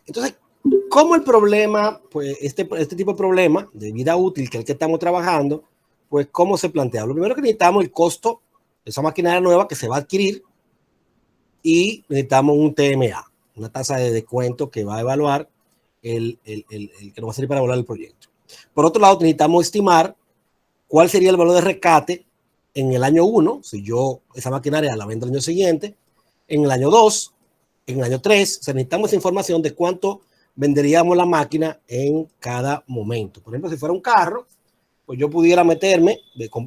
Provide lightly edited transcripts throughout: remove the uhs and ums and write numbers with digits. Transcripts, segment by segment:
Entonces, ¿cómo el problema, pues este tipo de problema de vida útil, que es el que estamos trabajando, pues cómo se plantea? Lo primero que necesitamos es el costo de esa maquinaria nueva que se va a adquirir y necesitamos un TMA, una tasa de descuento que va a evaluar el que nos va a servir para evaluar el proyecto. Por otro lado, necesitamos estimar cuál sería el valor de rescate en el año 1, si yo esa maquinaria la vendo el año siguiente, en el año 2, en el año 3, o sea, necesitamos esa información de cuánto venderíamos la máquina en cada momento. Por ejemplo, si fuera un carro, pues yo pudiera meterme,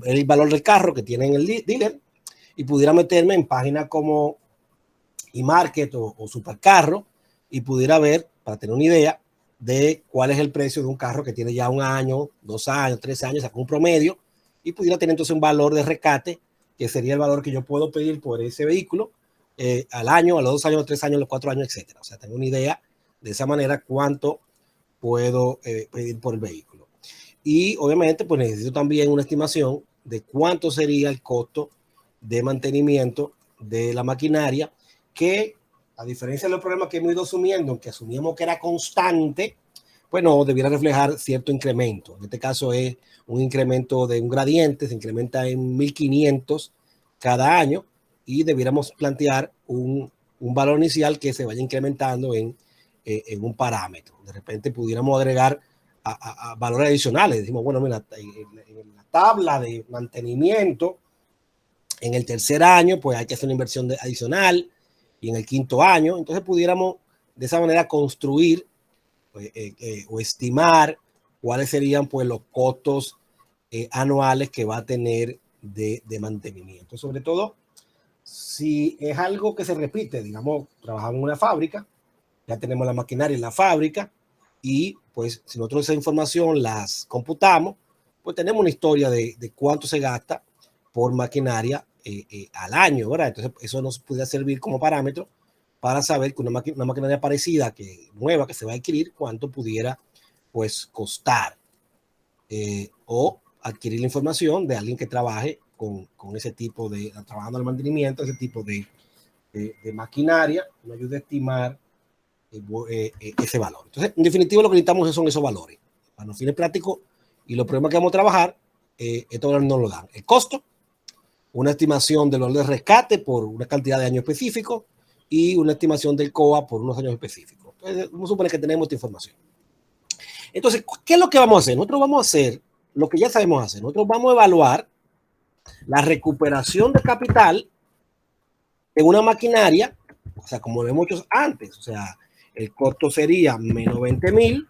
el valor del carro que tiene en el dealer, y pudiera meterme en páginas como eMarket o Supercarro y pudiera ver, para tener una idea, de cuál es el precio de un carro que tiene ya 1 año, 2 años, 3 años, saca un promedio, y pudiera tener entonces un valor de rescate, que sería el valor que yo puedo pedir por ese vehículo al año, a los 2 años, a los 3 años, a los 4 años, etcétera. O sea, tengo una idea de esa manera cuánto puedo pedir por el vehículo. Y obviamente, pues necesito también una estimación de cuánto sería el costo de mantenimiento de la maquinaria, que a diferencia de los problemas que hemos ido asumiendo, que asumíamos que era constante, pues no, debiera reflejar cierto incremento. En este caso es un incremento de un gradiente, se incrementa en 1.500 cada año y debiéramos plantear un valor inicial que se vaya incrementando en un parámetro. De repente pudiéramos agregar a valores adicionales. Decimos, bueno, mira, en la tabla de mantenimiento, en el tercer año, pues hay que hacer una inversión adicional, y en el quinto año, entonces pudiéramos de esa manera construir o estimar cuáles serían pues los costos anuales que va a tener de mantenimiento. Sobre todo, si es algo que se repite, digamos, trabajamos en una fábrica, ya tenemos la maquinaria en la fábrica, y pues si nosotros esa información las computamos, pues tenemos una historia de cuánto se gasta por maquinaria al año, ¿verdad? Entonces eso nos puede servir como parámetro para saber que una maquinaria parecida, que nueva, que se va a adquirir, cuánto pudiera pues costar, o adquirir la información de alguien que trabaje con ese tipo de, trabajando en el mantenimiento, ese tipo de maquinaria, nos ayuda a estimar ese valor. Entonces, en definitiva, lo que necesitamos son esos valores. Para los fines prácticos y los problemas que vamos a trabajar, estos valores nos lo dan. El costo, una estimación del valor de rescate por una cantidad de años específicos y una estimación del COA por unos años específicos. Entonces, vamos a suponer que tenemos esta información. Entonces, ¿qué es lo que vamos a hacer? Nosotros vamos a hacer lo que ya sabemos hacer. Nosotros vamos a evaluar la recuperación de capital en una maquinaria, o sea, como lo hemos hecho antes. O sea, el costo sería menos 20,000.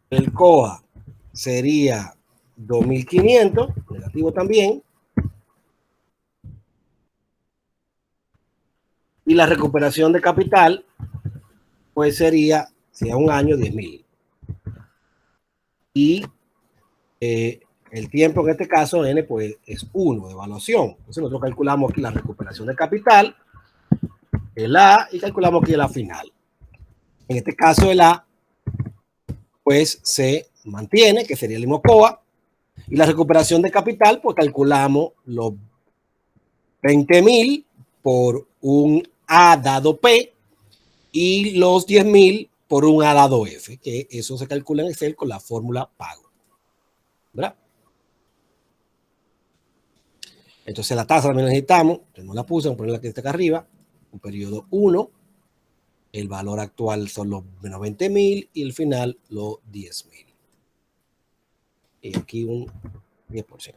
El COA sería 2.500, negativo también. Y la recuperación de capital, pues sería, si a 1 año, 10,000. Y el tiempo en este caso, N, pues es 1 de evaluación. Entonces nosotros calculamos aquí la recuperación de capital, el A, y calculamos aquí la final. En este caso, el A, pues se mantiene, que sería el mismo COA, y la recuperación de capital, pues calculamos los 20,000 por un A dado P y los 10,000 por un A dado F, que eso se calcula en Excel con la fórmula pago, ¿verdad? Entonces la tasa también necesitamos, no la puse, vamos a ponerla aquí acá arriba, un periodo 1, el valor actual son los menos 20,000 y el final los 10,000. Y aquí un 10%.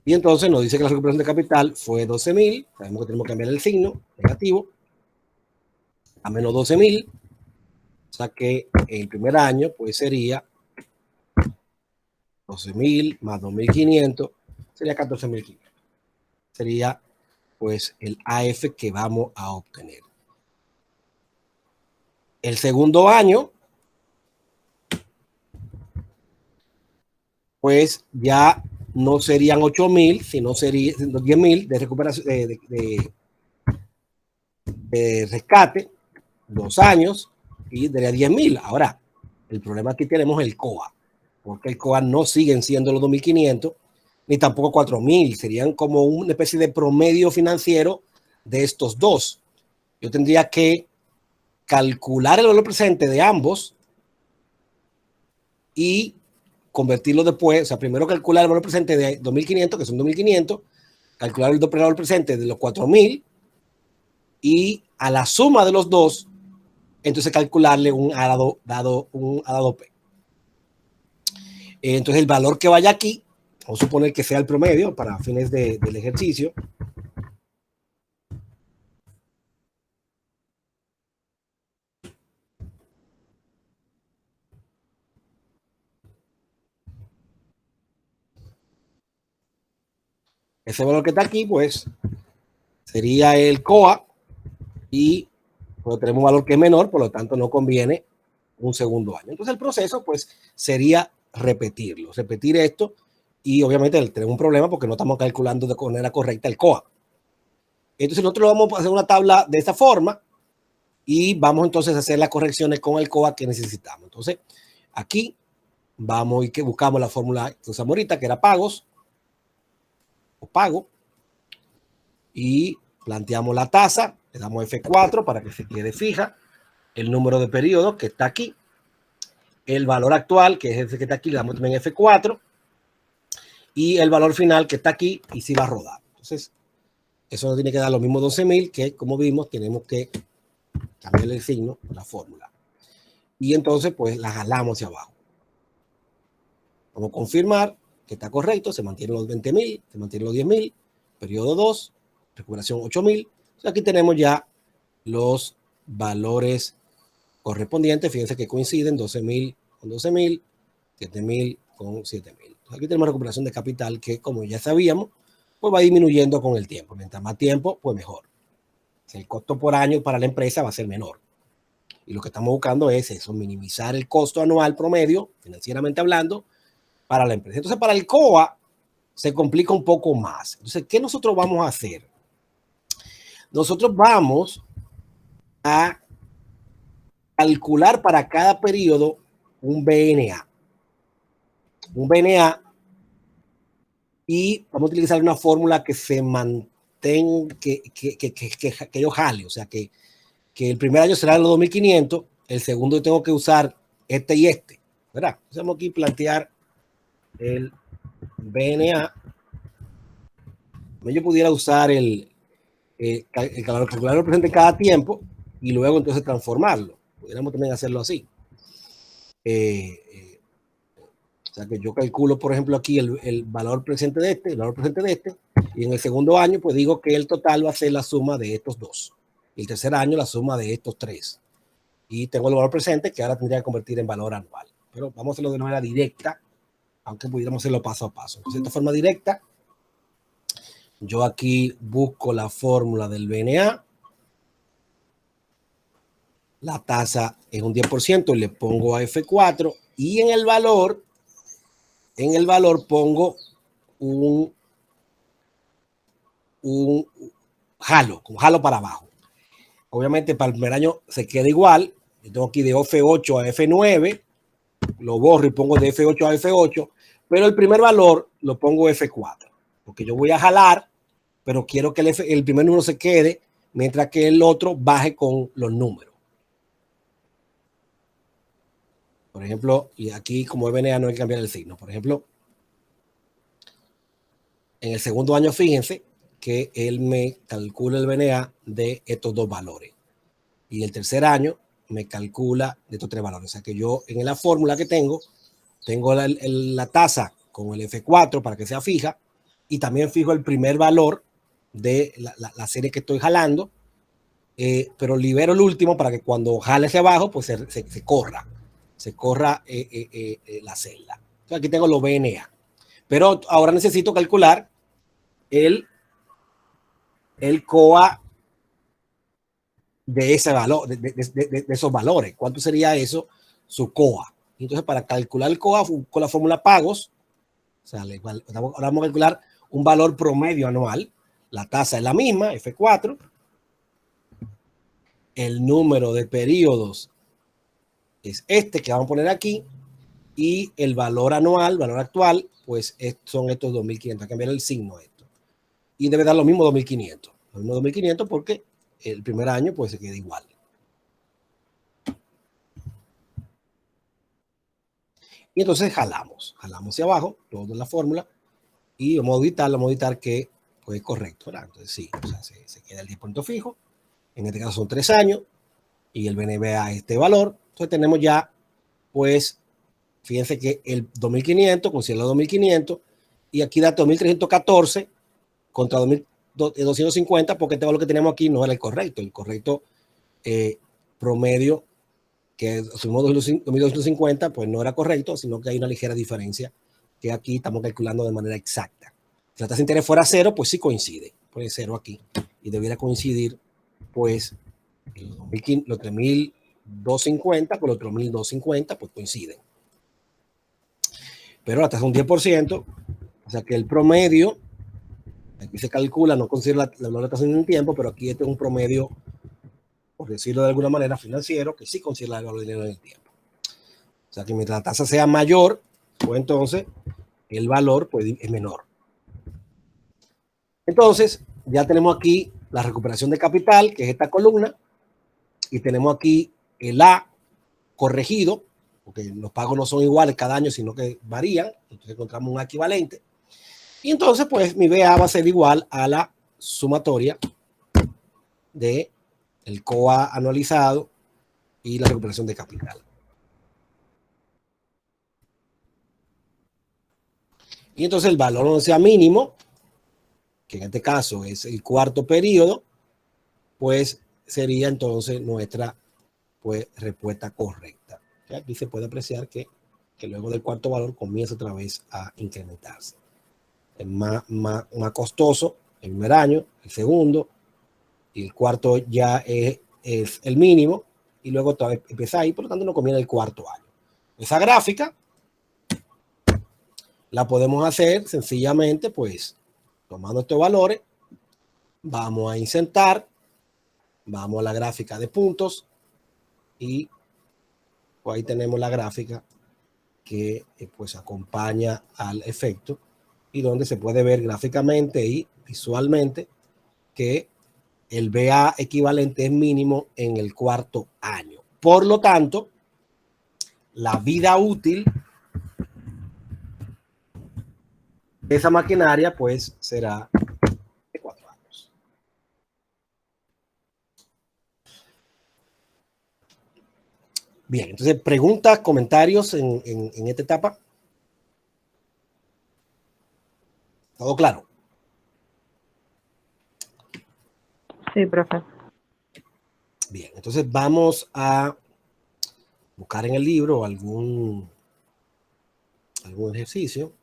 Y entonces nos dice que la recuperación de capital fue 12,000, sabemos que tenemos que cambiar el signo, negativo, a menos 12,000, o sea que el primer año pues sería 12,000 más 2.500, sería 14,500. Sería pues el AF que vamos a obtener. El segundo año, pues ya no serían 8,000, sino serían 10,000 de recuperación, de rescate, 2 años, y daría 10,000. Ahora, el problema aquí tenemos el COA. porque el COA no siguen siendo los 2.500 ni tampoco 4.000, serían como una especie de promedio financiero de estos dos. Yo tendría que calcular el valor presente de ambos y convertirlo después, o sea, primero calcular el valor presente de 2.500, que son 2.500, calcular el valor presente de los 4.000 y a la suma de los dos, entonces calcularle un A dado P. Entonces el valor que vaya aquí, vamos a suponer que sea el promedio para fines del ejercicio. Ese valor que está aquí, pues, sería el COA y pues, tenemos un valor que es menor, por lo tanto no conviene un segundo año. Entonces el proceso, pues, sería repetir esto y obviamente tenemos un problema porque no estamos calculando de manera correcta el COA. Entonces nosotros vamos a hacer una tabla de esta forma y vamos entonces a hacer las correcciones con el COA que necesitamos. Entonces aquí vamos y que buscamos la fórmula que usamos ahorita, que era pagos o pago, y planteamos la tasa, le damos F4 para que se quede fija, el número de periodos que está aquí, el valor actual, que es ese que está aquí, le damos también F4, y el valor final que está aquí y si va a rodar. Entonces, eso nos tiene que dar los mismos 12.000, que como vimos, tenemos que cambiarle el signo, la fórmula. Y entonces, pues, la jalamos hacia abajo. Vamos a confirmar que está correcto, se mantienen los 20.000, se mantienen los 10.000, periodo 2, recuperación 8.000. Aquí tenemos ya los valores correspondientes. Fíjense que coinciden 12.000 con 12.000, 7.000 con 7.000. Aquí tenemos recuperación de capital que, como ya sabíamos, pues va disminuyendo con el tiempo. Mientras más tiempo, pues mejor. El costo por año para la empresa va a ser menor. Y lo que estamos buscando es eso, minimizar el costo anual promedio, financieramente hablando, para la empresa. Entonces, para el COA se complica un poco más. Entonces, ¿qué nosotros vamos a hacer? Nosotros vamos a calcular para cada periodo un BNA. Un BNA y vamos a utilizar una fórmula que se mantenga, que yo jale, o sea, que el primer año será los 2.500, el segundo yo tengo que usar este y este, ¿verdad? Entonces vamos aquí a plantear el BNA. Yo pudiera usar el calculador presente cada tiempo y luego entonces transformarlo. Pudiéramos también hacerlo así. O sea que yo calculo, por ejemplo, aquí el valor presente de este, el valor presente de este, y en el segundo año, pues digo que el total va a ser la suma de estos dos. Y el tercer año, la suma de estos tres. Y tengo el valor presente que ahora tendría que convertir en valor anual. Pero vamos a hacerlo de manera directa, aunque pudiéramos hacerlo paso a paso. Entonces, de esta forma directa, yo aquí busco la fórmula del BNA. La tasa es un 10%, le pongo a F4 y en el valor pongo un jalo para abajo. Obviamente para el primer año se queda igual. Yo tengo aquí de F8 a F9, lo borro y pongo de F8 a F8, pero el primer valor lo pongo F4, porque yo voy a jalar, pero quiero que el primer número se quede, mientras que el otro baje con los números. Por ejemplo, y aquí como es BNA no hay que cambiar el signo. Por ejemplo, en el segundo año, fíjense que él me calcula el BNA de estos dos valores. Y el tercer año me calcula de estos tres valores. O sea que yo en la fórmula que tengo la tasa con el F4 para que sea fija y también fijo el primer valor de la serie que estoy jalando, pero libero el último para que cuando jale hacia abajo, pues se corra la celda. Entonces aquí tengo los BNA. Pero ahora necesito calcular el COA de ese valor, de esos valores. ¿Cuánto sería eso? Su COA. Entonces, para calcular el COA con la fórmula pagos, o sea, ahora vamos a calcular un valor promedio anual. La tasa es la misma, F4. El número de periodos es este que vamos a poner aquí. y el valor anual, valor actual, pues son estos 2.500. Hay que cambiar el signo esto. Y debe dar lo mismo 2.500. Lo mismo 2.500 porque el primer año pues se queda igual. Y entonces jalamos hacia abajo, toda la fórmula, y vamos a auditar que pues es correcto, ¿verdad? Entonces sí, o sea, se queda el 10% fijo, en este caso son 3 años, y el BNB a este valor. Entonces tenemos ya, pues, fíjense que el 2.500, considera 2.500, y aquí da 2.314 contra 2.250, porque este valor que tenemos aquí no era el correcto promedio que asumimos 2.250, pues no era correcto, sino que hay una ligera diferencia que aquí estamos calculando de manera exacta. Si la tasa de interés fuera cero, pues sí coincide, pone cero aquí, y debiera coincidir, pues, los 3.250 con los 3.250, pues coinciden. Pero la tasa es un 10%, o sea que el promedio, aquí se calcula, no considera la valorización en el tiempo, pero aquí este es un promedio, por decirlo de alguna manera, financiero, que sí considera el valor del dinero en el tiempo. O sea que mientras la tasa sea mayor, pues entonces el valor pues, es menor. Entonces, ya tenemos aquí la recuperación de capital, que es esta columna, y tenemos aquí el A corregido, porque los pagos no son iguales cada año, sino que varían, entonces encontramos un equivalente. Y entonces, pues, mi BA va a ser igual a la sumatoria de el COA anualizado y la recuperación de capital. Y entonces el valor no sea mínimo, que en este caso es el cuarto periodo, pues sería entonces nuestra pues, respuesta correcta. ¿Sí? Aquí se puede apreciar que luego del cuarto valor comienza otra vez a incrementarse. Es más costoso el primer año, el segundo, y el cuarto ya es el mínimo, y luego empieza ahí, por lo tanto no conviene el cuarto año. Esa gráfica la podemos hacer sencillamente, pues, tomando estos valores, vamos a insertar, vamos a la gráfica de puntos, y pues ahí tenemos la gráfica que pues acompaña al efecto y donde se puede ver gráficamente y visualmente que el BA equivalente es mínimo en el cuarto año. Por lo tanto, la vida útil de esa maquinaria pues será de 4 años. Bien, entonces preguntas, comentarios en esta etapa. ¿Todo claro? Sí, profe. Bien, entonces vamos a buscar en el libro algún ejercicio.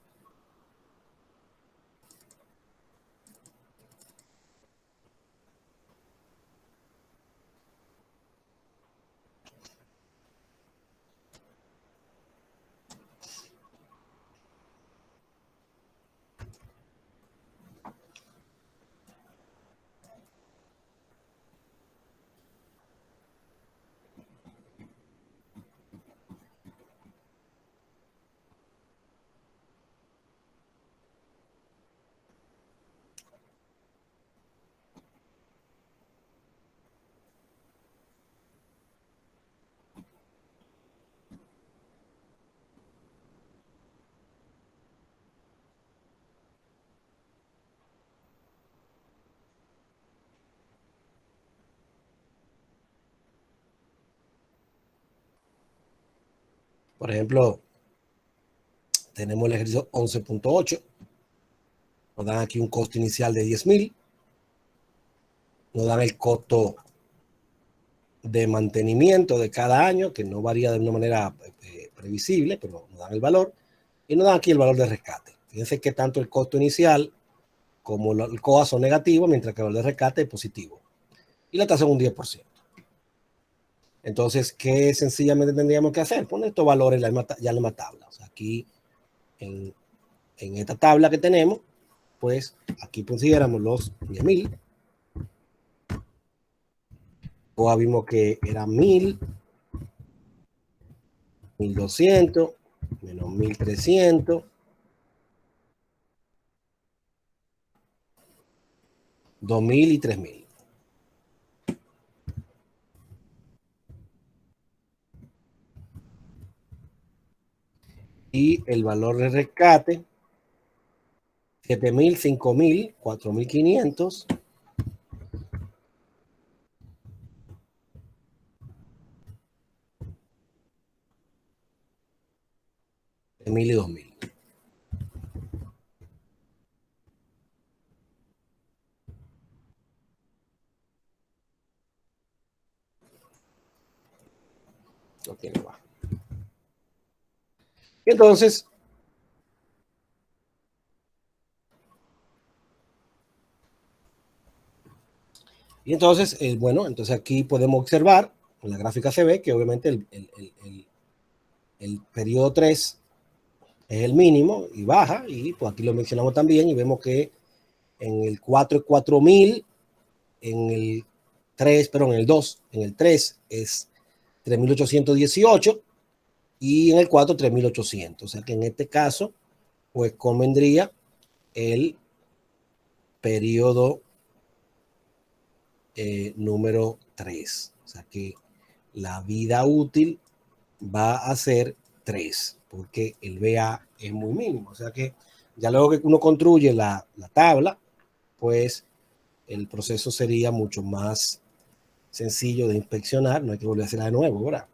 Por ejemplo, tenemos el ejercicio 11.8. Nos dan aquí un costo inicial de 10.000. Nos dan el costo de mantenimiento de cada año, que no varía de una manera previsible, pero nos dan el valor. Y nos dan aquí el valor de rescate. Fíjense que tanto el costo inicial como el COA son negativos, mientras que el valor de rescate es positivo. Y la tasa es un 10%. Entonces, ¿qué sencillamente tendríamos que hacer? Poner estos valores ya en la misma tabla. O sea, aquí en esta tabla que tenemos, pues aquí pusiéramos los 10.000. COA vimos que era 1.000, 1.200, menos 1300, 2000 y 3000. Y el valor de rescate, 7000, 5000, 4500, 3000 y 2000. Ok, no va. Entonces, bueno, entonces aquí podemos observar, en la gráfica se ve que obviamente el periodo 3 es el mínimo y baja, y pues aquí lo mencionamos también y vemos que en el 4 es 4000, en el 3, perdón, en el 2, en el 3 es 3818 y en el 4 3800. O sea que en este caso, pues convendría el periodo número 3. O sea que la vida útil va a ser 3, porque el BA es muy mínimo. O sea que ya luego que uno construye la tabla, pues el proceso sería mucho más sencillo de inspeccionar, no hay que volver a hacerla de nuevo, ¿verdad?